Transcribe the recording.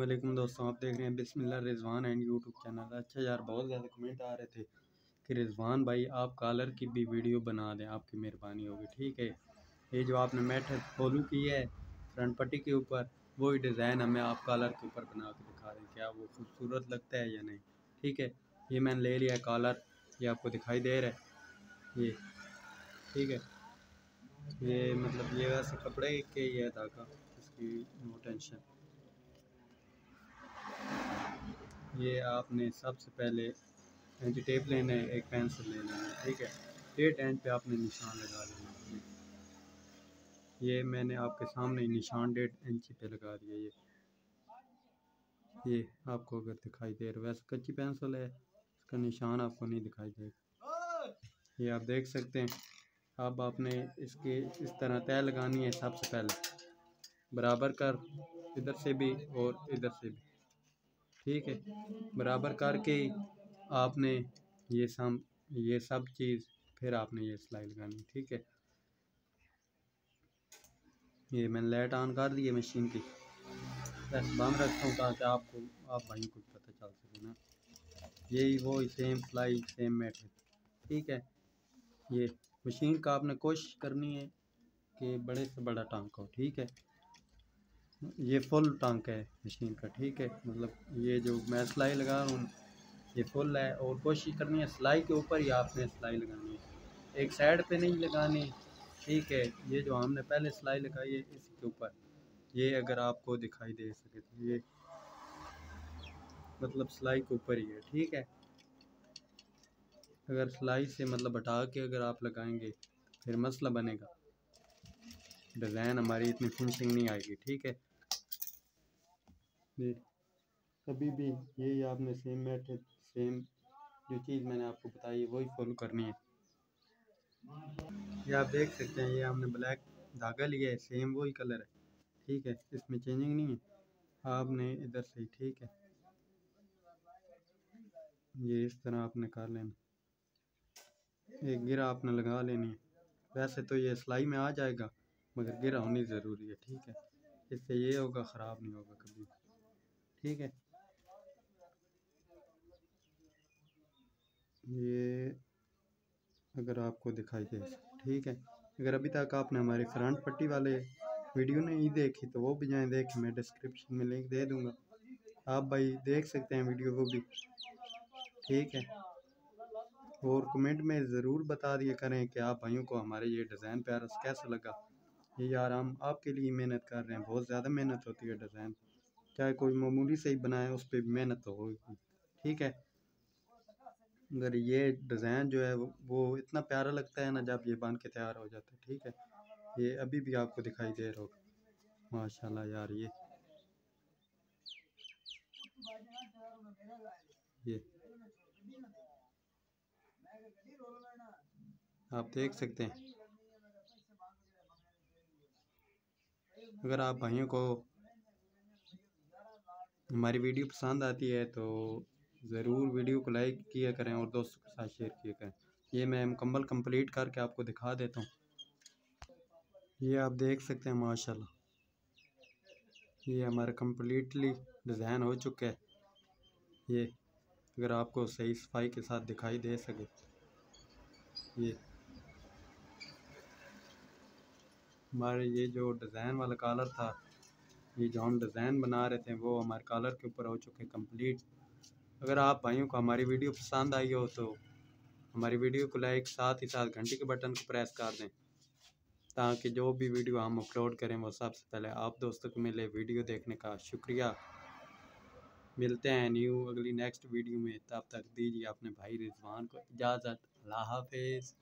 वालेकुम दोस्तों, आप देख रहे हैं बिस्मिल्लाह रिजवान एंड यूट्यूब चैनल। अच्छा यार, बहुत ज़्यादा कमेंट आ रहे थे कि रिजवान भाई आप कॉलर की भी वीडियो बना दें, आपकी मेहरबानी होगी। ठीक है, ये जो आपने मेथड फॉलो की है फ्रंट पट्टी के ऊपर, वही डिज़ाइन हमें आप कॉलर के ऊपर बना के दिखा रहे हैं, क्या वो खूबसूरत लगता है या नहीं। ठीक है, ये मैंने ले लिया कॉलर, ये आपको दिखाई दे रहा है ये। ठीक है, ये मतलब ये वैसे कपड़े के ही है धागा, इसकी नो टेंशन। ये आपने सबसे पहले एंटी टेप लेना है, एक पेंसिल ले लेना है। ठीक है, डेट एंड पे आपने निशान लगा लेना है। ये मैंने आपके सामने ही निशान डेट इंची पे लगा दिया। ये आपको अगर दिखाई दे रहा है, वैसे कच्ची पेंसिल है, इसका निशान आपको नहीं दिखाई देगा। ये आप देख सकते हैं। अब आपने इसके इस तरह तय लगानी है। सबसे पहले बराबर कर, इधर से भी और इधर से भी। ठीक है, बराबर करके आपने ये सब चीज़ फिर आपने ये सिलाई लगानी। ठीक है, ये मैंने लाइट ऑन कर दी है मशीन की, बस बंद रखता हूँ ताकि आप भाई को पता चल सके ना। यही वो सेम सिलाई सेम मेथड। ठीक है, ये मशीन का आपने कोशिश करनी है कि बड़े से बड़ा टांका हो। ठीक है, ये फुल टांका है मशीन का। ठीक है, मतलब ये जो मैं सिलाई लगा रहा हूँ ये फुल है, और कोशिश करनी है सिलाई के ऊपर ही आपने सिलाई लगानी है, एक साइड पे नहीं लगानी। ठीक है, ये जो हमने पहले सिलाई लगाई है इसके ऊपर, ये अगर आपको दिखाई दे सके तो ये मतलब सिलाई के ऊपर ही है। ठीक है, अगर सिलाई से मतलब हटा के अगर आप लगाएंगे फिर मसला बनेगा, डिज़ाइन हमारी इतनी फिनिशिंग नहीं आएगी। ठीक है, ये कभी भी यही आपने सेम मेथड सेम जो चीज़ मैंने आपको बताई है वही फॉलो करनी है। ये आप देख सकते हैं, ये हमने ब्लैक धागा लिया है, सेम वही कलर है। ठीक है, इसमें चेंजिंग नहीं है। आपने इधर से, ठीक है, ये इस तरह आपने कर लेना, एक गिरा आपने लगा लेनी है। वैसे तो ये सिलाई में आ जाएगा मगर गिरा होनी ज़रूरी है। ठीक है, इससे ये होगा, ख़राब नहीं होगा कभी। ठीक है, ये अगर आपको दिखाई दे। ठीक है, अगर अभी तक आपने हमारी फ्रंट पट्टी वाले वीडियो नहीं देखी तो वो भी जाएं देखें, मैं डिस्क्रिप्शन में लिंक दे दूँगा, आप भाई देख सकते हैं वीडियो वो भी। ठीक है, और कमेंट में ज़रूर बता दिया करें कि आप भाइयों को हमारे ये डिज़ाइन प्यारा कैसा लगा। ये यार हम आपके लिए मेहनत कर रहे हैं, बहुत ज़्यादा मेहनत होती है डिज़ाइन, चाहे कोई मामूली से ही बनाए उस पर भी मेहनत तो होगी। ठीक है, अगर ये डिज़ाइन जो है वो इतना प्यारा लगता है ना जब ये बन के तैयार हो जाता है। ठीक है, ये अभी भी आपको दिखाई दे रहा होगा माशाल्लाह यार। ये आप देख सकते हैं। अगर आप भाइयों को हमारी वीडियो पसंद आती है तो ज़रूर वीडियो को लाइक किया करें और दोस्तों के साथ शेयर किया करें। ये मैं मुकम्मल कंप्लीट करके आपको दिखा देता हूँ। ये आप देख सकते हैं माशाल्लाह, ये हमारा कम्प्लीटली डिज़ाइन हो चुका है। ये अगर आपको सही सफाई के साथ दिखाई दे सके, ये हमारे ये जो डिज़ाइन वाला कॉलर था, ये जो हम डिज़ाइन बना रहे थे वो हमारे कॉलर के ऊपर हो चुके कंप्लीट। अगर आप भाइयों को हमारी वीडियो पसंद आई हो तो हमारी वीडियो को लाइक, साथ ही साथ घंटी के बटन को प्रेस कर दें ताकि जो भी वीडियो हम अपलोड करें वो सबसे पहले आप दोस्तों को मिले। वीडियो देखने का शुक्रिया। मिलते हैं अगली नेक्स्ट वीडियो में, तब तक दीजिए अपने भाई रिजवान को इजाज़त। अल्लाह हाफिज़।